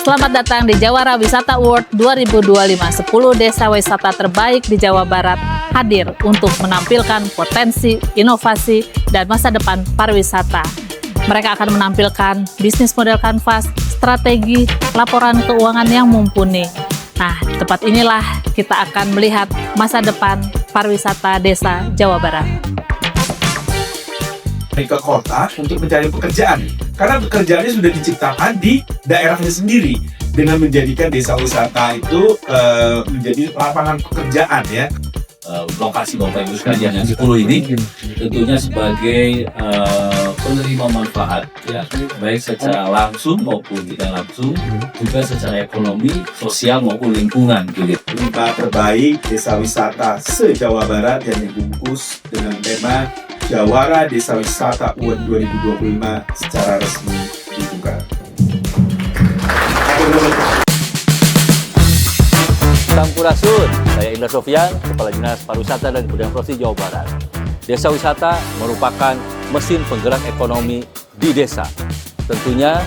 Selamat datang di Jawara Wisata Award 2025. 10 desa wisata terbaik di Jawa Barat hadir untuk menampilkan potensi, inovasi, dan masa depan pariwisata. Mereka akan menampilkan bisnis model kanvas, strategi, laporan keuangan yang mumpuni. Nah, di tempat inilah kita akan melihat masa depan pariwisata desa Jawa Barat. Ke kota untuk mencari pekerjaan karena pekerjaannya sudah diciptakan di daerahnya sendiri dengan menjadikan desa wisata itu menjadi lapangan pekerjaan ya. Lokasi Bapak Ibu sekalian yang 10 ini tentunya sebagai penerima manfaat ya, baik secara langsung maupun tidak langsung, juga secara ekonomi, sosial maupun lingkungan gitu. 5 terbaik desa wisata se-Jawa Barat yang dibungkus dengan tema Jawara Desa Wisata Award 2025 secara resmi dibuka. Sampurasun, saya Indra Sofyan, Kepala Dinas Pariwisata dan Kebudayaan Provinsi Jawa Barat. Desa wisata merupakan mesin penggerak ekonomi di desa. Tentunya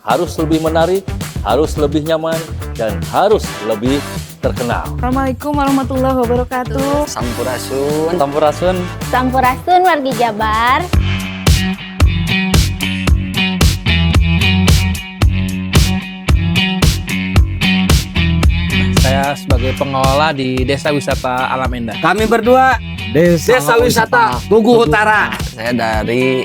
harus lebih menarik, harus lebih nyaman, dan harus lebih terkenal. Assalamualaikum warahmatullahi wabarakatuh. Sampurasun. Sampurasun. Sampurasun wargi Jabar. Saya sebagai pengelola di Desa Wisata Alam Endah. Kami berdua Desa Wisata Tugu Utara. Saya dari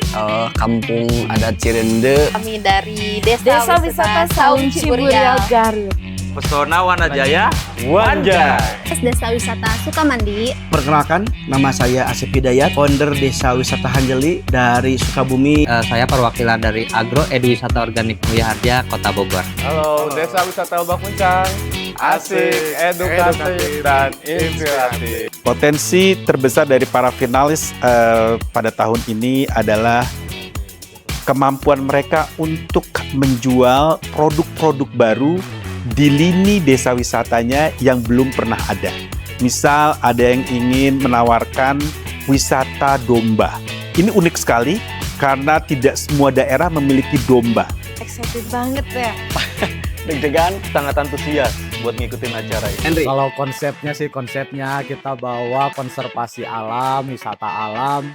Kampung Adat Cirende. Kami dari Desa Wisata Saung Ciburial Garut. Pesona Wanajaya, Wanja. Desa Wisata Sukamandi. Perkenalkan, nama saya Asep Hidayat, founder Desa Wisata Hanjeli dari Sukabumi. Saya perwakilan dari Agro Edu Wisata Organik Mulia Harja, Kota Bogor. Halo, Desa Wisata Lebak Muncang. Asik, edukatif, dan inspiratif. Potensi terbesar dari para finalis pada tahun ini adalah kemampuan mereka untuk menjual produk-produk baru di lini desa wisatanya yang belum pernah ada. Misal ada yang ingin menawarkan wisata domba. Ini unik sekali karena tidak semua daerah memiliki domba. Excited banget ya. Deg-degan, sangat antusias buat ngikutin acara ini. Henry. Kalau konsepnya kita bawa konservasi alam, wisata alam,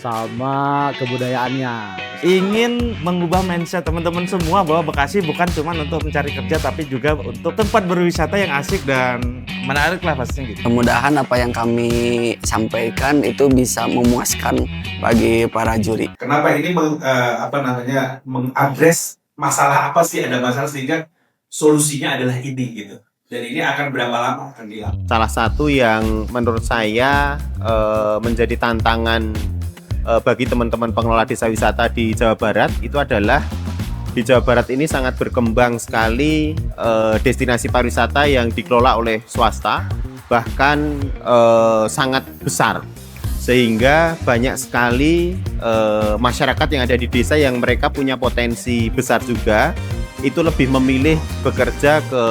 sama kebudayaannya. Ingin mengubah mindset teman-teman semua bahwa Bekasi bukan cuma untuk mencari kerja, tapi juga untuk tempat berwisata yang asik dan menarik lah pastinya gitu. Mudah-mudahan apa yang kami sampaikan itu bisa memuaskan bagi para juri. Kenapa ini mengadres masalah apa sih, ada masalah sehingga solusinya adalah ini gitu. Dan ini akan berapa lama akan hilang. Salah satu yang menurut saya menjadi tantangan bagi teman-teman pengelola desa wisata di Jawa Barat itu adalah di Jawa Barat ini sangat berkembang sekali destinasi pariwisata yang dikelola oleh swasta, bahkan sangat besar, sehingga banyak sekali masyarakat yang ada di desa yang mereka punya potensi besar juga itu lebih memilih bekerja ke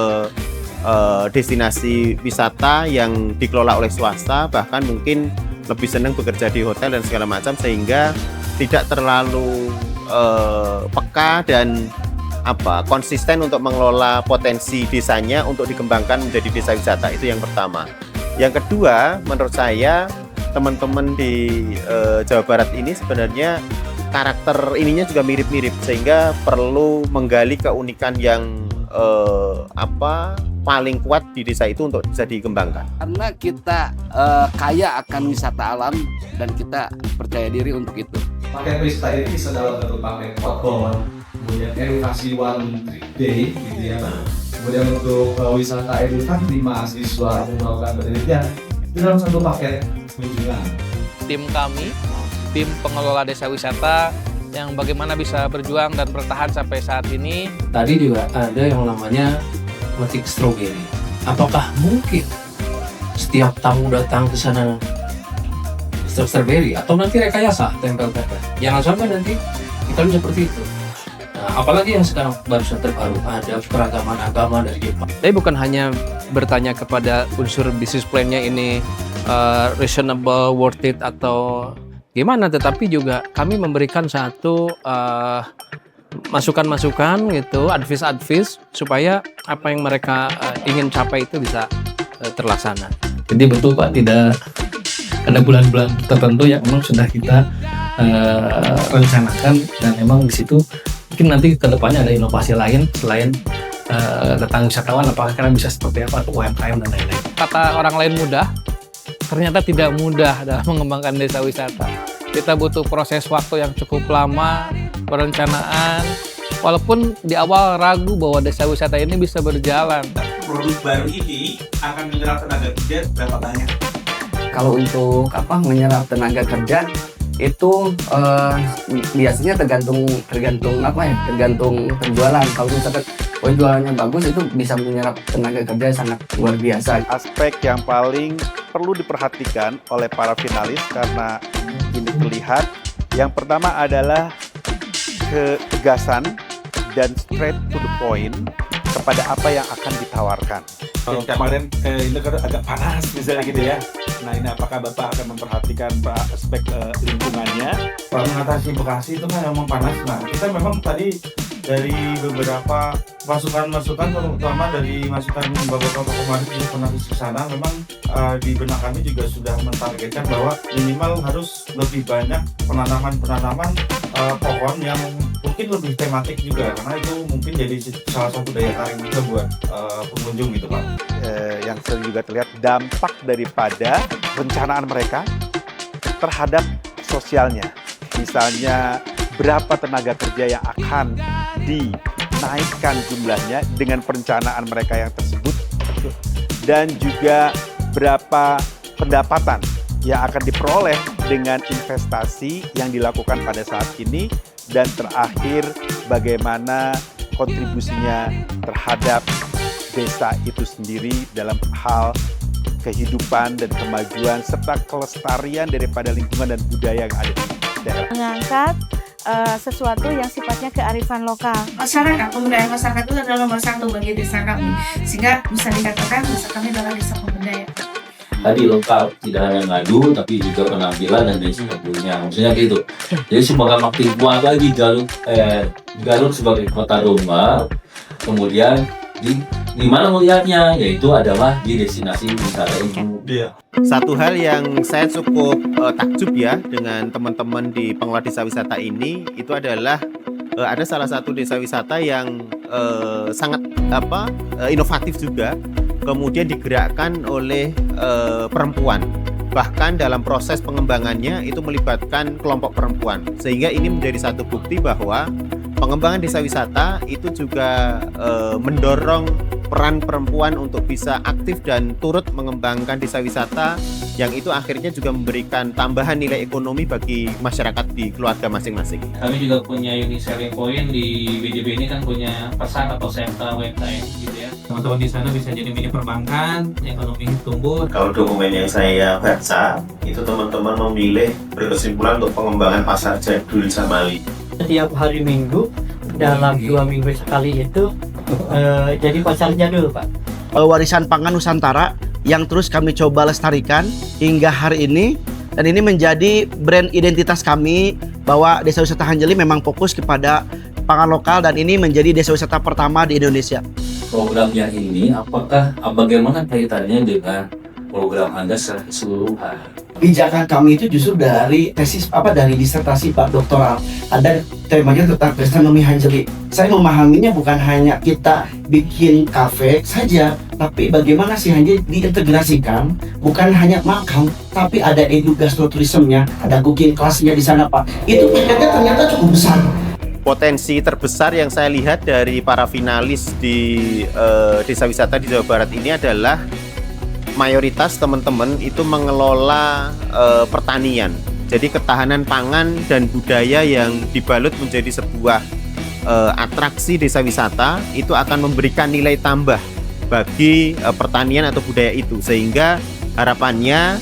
destinasi wisata yang dikelola oleh swasta, bahkan mungkin lebih senang bekerja di hotel dan segala macam, sehingga tidak terlalu peka dan konsisten untuk mengelola potensi desanya untuk dikembangkan menjadi desa wisata. Itu yang pertama. Yang kedua, menurut saya teman-teman di Jawa Barat ini sebenarnya karakter ininya juga mirip-mirip, sehingga perlu menggali keunikan yang paling kuat di desa itu untuk bisa dikembangkan. Karena kita kaya akan wisata alam dan kita percaya diri untuk itu. Paket wisata ini bisa dalam bentuk paket outbound, kemudian edukasi one day gitu ya. Kemudian untuk wisata edukatif mahasiswa melakukan penelitian itu dalam satu paket kunjungan. Tim kami, tim pengelola desa wisata yang bagaimana bisa berjuang dan bertahan sampai saat ini. Tadi juga ada yang namanya metik stroberi. Apakah mungkin setiap tamu datang ke sana strawberry atau nanti rekayasa tempel-tempel? Jangan sampai nanti kita lihat seperti itu. Nah, apalagi yang sekarang barusan terbaru ada keragaman agama dari Jepang. Tapi bukan hanya bertanya kepada unsur bisnis plan-nya ini reasonable, worth it atau gimana, tetapi juga kami memberikan satu masukan-masukan gitu, advice supaya apa yang mereka ingin capai itu bisa terlaksana. Jadi betul Pak, tidak ada bulan-bulan tertentu yang memang sudah kita rencanakan, dan memang di situ mungkin nanti ke depannya ada inovasi lain selain datang wisatawan, apakah karena bisa seperti apa UMKM dan lain-lain. Kata orang lain mudah, ternyata tidak mudah dalam mengembangkan desa wisata. Kita butuh proses waktu yang cukup lama, perencanaan, walaupun di awal ragu bahwa desa wisata ini bisa berjalan. Produk baru ini akan menyerap tenaga kerja berapa banyak? Kalau untuk menyerap tenaga kerja itu biasanya tergantung penjualan. Kalau misalkan penjualannya bagus, itu bisa menyerap tenaga kerja sangat luar biasa. Aspek yang paling perlu diperhatikan oleh para finalis karena ini terlihat, yang pertama adalah ketegasan dan straight to the point kepada apa yang akan ditawarkan. Kemarin ini kan agak panas misalnya gitu ya. Nah ini apakah Bapak akan memperhatikan aspek lingkungannya? Kalau mengatasi Bekasi itu kan memang panas. Nah kita memang tadi dari beberapa masukan-masukan, terutama dari masukan Bapak kemarin yang pernah ke sana, memang di benak kami juga sudah mentargetkan bahwa minimal harus lebih banyak penanaman pohon yang mungkin lebih tematik juga, karena itu mungkin jadi salah satu daya tarik juga buat pengunjung gitu Pak. Yang sering juga terlihat dampak daripada rencanaan mereka terhadap sosialnya. Misalnya berapa tenaga kerja yang akan dinaikkan jumlahnya dengan perencanaan mereka yang tersebut, dan juga berapa pendapatan yang akan diperoleh dengan investasi yang dilakukan pada saat ini, dan terakhir bagaimana kontribusinya terhadap desa itu sendiri dalam hal kehidupan dan kemajuan serta kelestarian daripada lingkungan dan budaya yang ada di daerah. Mengangkat sesuatu yang sifatnya kearifan lokal. Pemberdayaan masyarakat itu adalah nomor satu bagi desa kami, sehingga bisa dikatakan desa kami adalah desa pemberdayaan. Tadi lengkap, tidak hanya ngadu tapi juga penampilan dan lain sebagainya, maksudnya gitu. Jadi semoga makin kuat lagi Garut sebagai kota domba. Kemudian di mana melihatnya, yaitu adalah di destinasi wisata itu. Satu hal yang saya cukup takjub ya dengan teman-teman di pengelola desa wisata ini, itu adalah ada salah satu desa wisata yang sangat inovatif juga, kemudian digerakkan oleh perempuan. Bahkan dalam proses pengembangannya itu melibatkan kelompok perempuan, sehingga ini menjadi satu bukti bahwa pengembangan desa wisata itu juga mendorong peran perempuan untuk bisa aktif dan turut mengembangkan desa wisata, yang itu akhirnya juga memberikan tambahan nilai ekonomi bagi masyarakat di keluarga masing-masing. Kami juga punya unique selling point di BJB ini, kan punya pesan atau sentra UMKM gitu ya. Teman-teman di sana bisa jadi mini perbankan, ekonomi tumbuh. Kalau dokumen yang saya baca, itu teman-teman memilih berkesimpulan untuk pengembangan pasar jadul Jamali. Setiap hari Minggu dalam 2 minggu sekali itu jadi pasar jadul Pak. Warisan pangan Nusantara yang terus kami coba lestarikan hingga hari ini, dan ini menjadi brand identitas kami bahwa Desa Wisata Hanjeli memang fokus kepada pangan lokal, dan ini menjadi desa wisata pertama di Indonesia. Programnya ini bagaimana kaitannya dengan program Anda secara keseluruhan? Kebijakan kami itu justru dari tesis dari disertasi Pak Doktoral. Ada temanya tentang gastronomi Hanjeli. Saya memahaminya bukan hanya kita bikin kafe saja, tapi bagaimana si Hanjeli diintegrasikan, bukan hanya makan, tapi ada edukastroturismenya, ada cooking kelasnya di sana Pak. Itu ternyata cukup besar. Potensi terbesar yang saya lihat dari para finalis di desa wisata di Jawa Barat ini adalah mayoritas teman-teman itu mengelola pertanian. Jadi ketahanan pangan dan budaya yang dibalut menjadi sebuah atraksi desa wisata itu akan memberikan nilai tambah bagi pertanian atau budaya itu, sehingga harapannya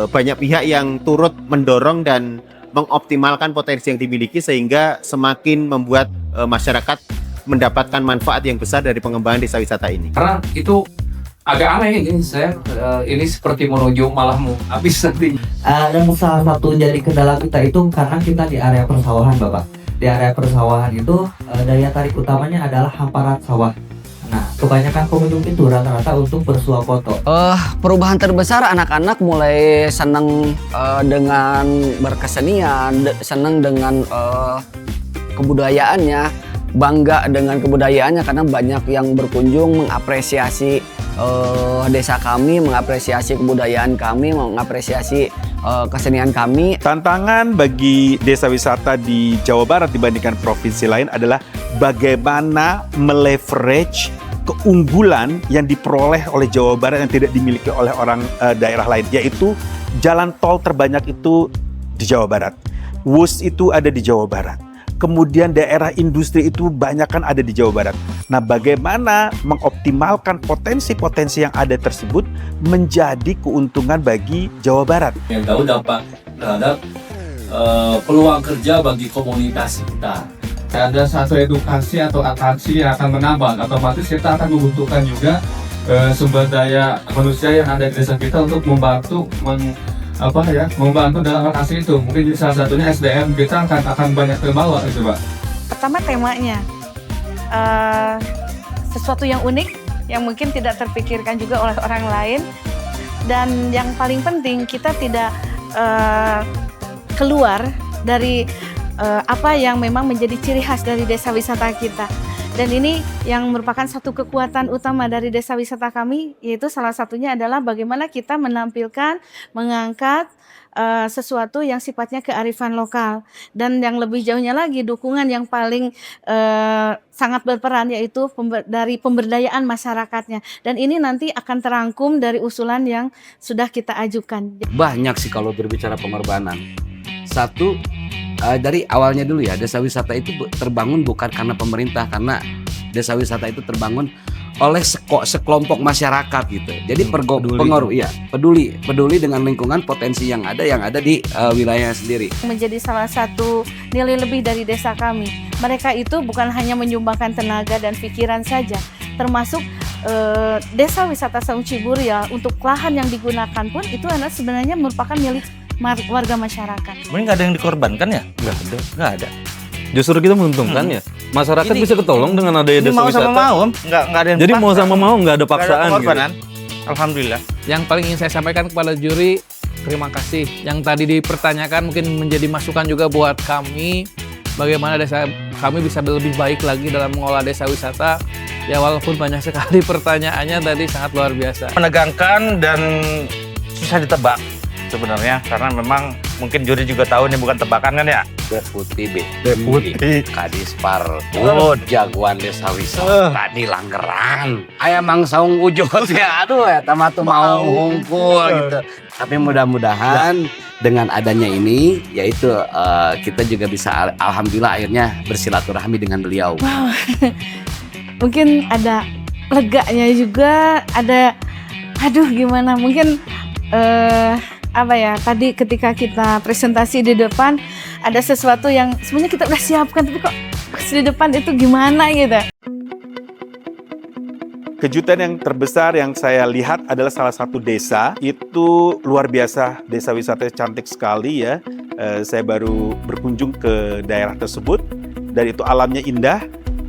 banyak pihak yang turut mendorong dan mengoptimalkan potensi yang dimiliki, sehingga semakin membuat masyarakat mendapatkan manfaat yang besar dari pengembangan desa wisata ini. Karena itu agak aneh ini, ini seperti menuju malah mau habis nanti. Dan salah satu jadi kendala kita itu karena kita di area persawahan Bapak. di area persawahan itu daya tarik utamanya adalah hamparan sawah. Nah, kebanyakan pengunjung itu rata-rata untuk bersuah foto. Perubahan terbesar anak-anak mulai senang dengan berkesenian, senang dengan kebudayaannya, bangga dengan kebudayaannya karena banyak yang berkunjung mengapresiasi desa kami, mengapresiasi kebudayaan kami, mengapresiasi kesenian kami. Tantangan bagi desa wisata di Jawa Barat dibandingkan provinsi lain adalah bagaimana meleverage keunggulan yang diperoleh oleh Jawa Barat yang tidak dimiliki oleh orang daerah lain, yaitu jalan tol terbanyak itu di Jawa Barat. WUS itu ada di Jawa Barat. Kemudian daerah industri itu banyak kan ada di Jawa Barat. Nah, bagaimana mengoptimalkan potensi-potensi yang ada tersebut menjadi keuntungan bagi Jawa Barat. Yang tahu dampak terhadap peluang kerja bagi komunitas kita. Ada satu edukasi atau atraksi yang akan menambah, otomatis kita akan membutuhkan juga sumber daya manusia yang ada di desa kita untuk membantu membantu dalam atraksi itu. Mungkin salah satunya SDM kita akan banyak terbawa gitu, Pak. Pertama temanya sesuatu yang unik yang mungkin tidak terpikirkan juga oleh orang lain, dan yang paling penting kita tidak keluar dari apa yang memang menjadi ciri khas dari desa wisata kita. Dan ini yang merupakan satu kekuatan utama dari desa wisata kami, yaitu salah satunya adalah bagaimana kita menampilkan, mengangkat sesuatu yang sifatnya kearifan lokal. Dan yang lebih jauhnya lagi, dukungan yang paling sangat berperan yaitu dari pemberdayaan masyarakatnya. Dan ini nanti akan terangkum dari usulan yang sudah kita ajukan. Banyak sih kalau berbicara pengorbanan. Satu, dari awalnya dulu ya, desa wisata itu terbangun bukan karena pemerintah, karena desa wisata itu terbangun oleh sekelompok masyarakat gitu. Jadi peduli dengan lingkungan, potensi yang ada di wilayahnya sendiri. Menjadi salah satu nilai lebih dari desa kami. Mereka itu bukan hanya menyumbangkan tenaga dan pikiran saja, termasuk desa wisata Saung Ciburial untuk lahan yang digunakan pun itu adalah sebenarnya merupakan milik warga masyarakat. Mungkin nggak ada yang dikorbankan ya? Nggak ada. Justru kita menguntungkan ya. Masyarakat bisa ketolong dengan adanya desa wisata. Mau sama mau, nggak ada yang Jadi dipaksa. mau sama mau nggak ada paksaan gitu. Alhamdulillah. Yang paling ingin saya sampaikan kepada juri, terima kasih. Yang tadi dipertanyakan mungkin menjadi masukan juga buat kami, bagaimana desa kami bisa lebih baik lagi dalam mengolah desa wisata. Ya walaupun banyak sekali pertanyaannya tadi sangat luar biasa. Menegangkan dan susah ditebak sebenarnya, karena memang mungkin juri juga tahu ini bukan tebakan kan ya. Deputi Deputi Kadis Parput, jagoan desa wisata di Langgeran. Aya Mang Saung Ujot ya, aduh ya tamatu mau hungkul gitu. Tapi mudah-mudahan dengan adanya ini, yaitu kita juga bisa alhamdulillah akhirnya bersilaturahmi dengan beliau. Wow. Mungkin ada leganya juga, ada gimana, mungkin tadi ketika kita presentasi di depan ada sesuatu yang sebenarnya kita udah siapkan, tapi kok di depan itu gimana gitu. Kejutan yang terbesar yang saya lihat adalah salah satu desa, itu luar biasa, desa wisatanya cantik sekali ya. Saya baru berkunjung ke daerah tersebut, dan itu alamnya indah,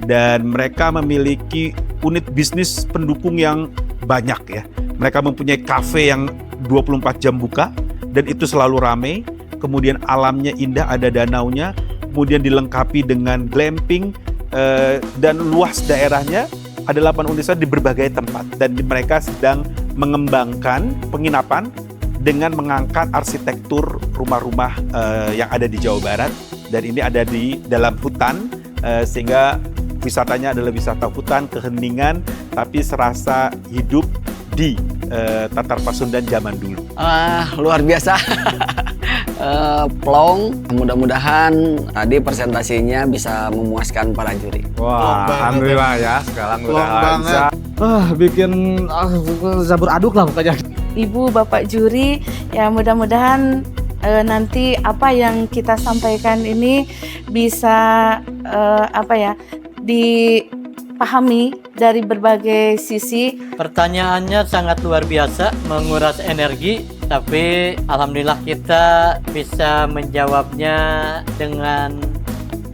dan mereka memiliki unit bisnis pendukung yang banyak ya. Mereka mempunyai kafe yang 24 jam buka, dan itu selalu ramai. Kemudian alamnya indah, ada danaunya, kemudian dilengkapi dengan glamping, dan luas daerahnya ada 8 unit usaha di berbagai tempat, dan mereka sedang mengembangkan penginapan dengan mengangkat arsitektur rumah-rumah yang ada di Jawa Barat, dan ini ada di dalam hutan, sehingga wisatanya adalah wisata hutan, keheningan, tapi serasa hidup di Tatar Pasundan zaman dulu. Luar biasa. Plong, mudah-mudahan tadi presentasinya bisa memuaskan para juri. Wah, alhamdulillah ya, sekarang udah bisa. Bikin zabur aduk lah pokoknya. Ibu, Bapak juri, ya mudah-mudahan nanti apa yang kita sampaikan ini bisa dipahami dari berbagai sisi. Pertanyaannya sangat luar biasa, menguras energi, tapi alhamdulillah kita bisa menjawabnya dengan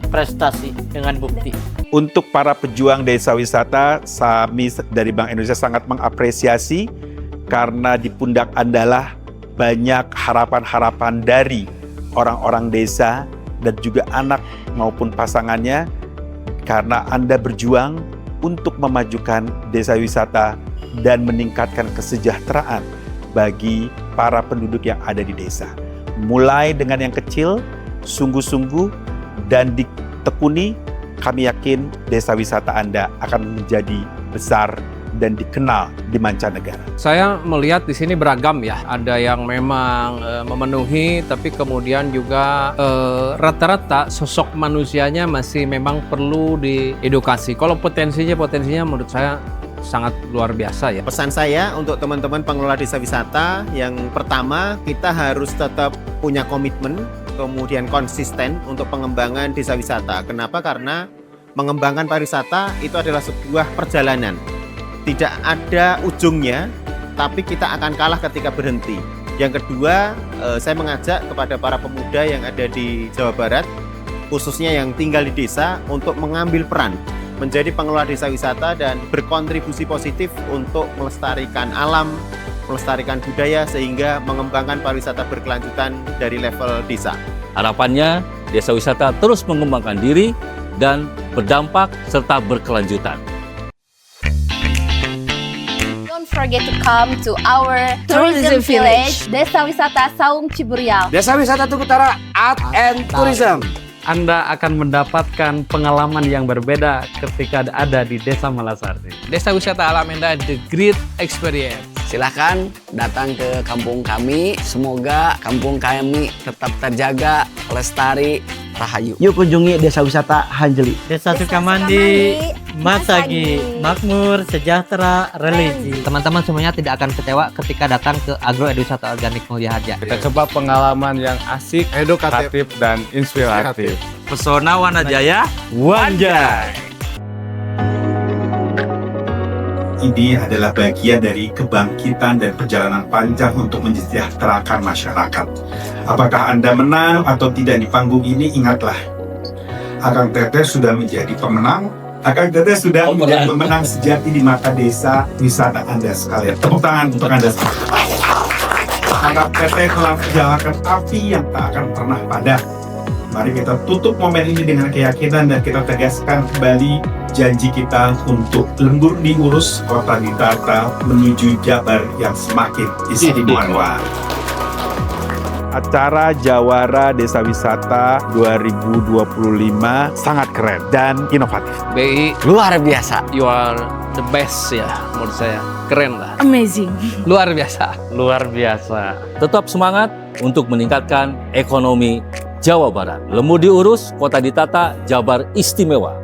prestasi dengan bukti. Untuk para pejuang desa wisata, kami dari Bank Indonesia sangat mengapresiasi karena di pundak Anda lah banyak harapan-harapan dari orang-orang desa dan juga anak maupun pasangannya, karena Anda berjuang untuk memajukan desa wisata dan meningkatkan kesejahteraan bagi para penduduk yang ada di desa. Mulai dengan yang kecil, sungguh-sungguh dan ditekuni, kami yakin desa wisata Anda akan menjadi besar dan dikenal di mancanegara. Saya melihat di sini beragam ya. Ada yang memang memenuhi, tapi kemudian juga rata-rata sosok manusianya masih memang perlu diedukasi. Kalau potensinya menurut saya sangat luar biasa ya. Pesan saya untuk teman-teman pengelola desa wisata, yang pertama kita harus tetap punya komitmen, kemudian konsisten untuk pengembangan desa wisata. Kenapa? Karena mengembangkan pariwisata itu adalah sebuah perjalanan. Tidak ada ujungnya, tapi kita akan kalah ketika berhenti. Yang kedua, saya mengajak kepada para pemuda yang ada di Jawa Barat, khususnya yang tinggal di desa, untuk mengambil peran menjadi pengelola desa wisata dan berkontribusi positif untuk melestarikan alam, melestarikan budaya, sehingga mengembangkan pariwisata berkelanjutan dari level desa. Harapannya, desa wisata terus mengembangkan diri dan berdampak serta berkelanjutan. Don't forget to come to our tourism village, Desa Wisata Saung Ciburial. Desa Wisata Tugu Utara Art and Tourism. Anda akan mendapatkan pengalaman yang berbeda ketika ada di Desa Malasarti. Desa Wisata Alam Indah, the great experience. Silahkan datang ke kampung kami. Semoga kampung kami tetap terjaga, lestari, rahayu. Yuk kunjungi Desa Wisata Hanjeli. Desa Sukamandi, Masagi, makmur, sejahtera, religi. Teman-teman semuanya tidak akan kecewa ketika datang ke Agro Edwisata Organik Mulia Harja. Kita coba pengalaman yang asik, edukatif, dan inspiratif. Pesona Wanajaya, Wanjai. Ini adalah bagian dari kebangkitan dan perjalanan panjang untuk mensejahterakan masyarakat. Apakah Anda menang atau tidak di panggung ini, ingatlah, Akang Teteh sudah menjadi pemenang. Akang Teteh sudah menjadi pemenang sejati di mata desa wisata Anda sekalian. Tepuk tangan untuk Anda semua. Akang Teteh telah menjalankan api yang tak akan pernah padam. Mari kita tutup momen ini dengan keyakinan dan kita tegaskan kembali janji kita untuk lembur diurus, kota ditata menuju Jabar yang semakin istimewa. Acara Jawara Desa Wisata 2025 sangat keren dan inovatif. BI luar biasa. You are the best ya menurut saya. Keren lah. Amazing. Luar biasa. Luar biasa. Tetap semangat untuk meningkatkan ekonomi Jawa Barat. Lembur diurus, kota ditata, Jabar istimewa.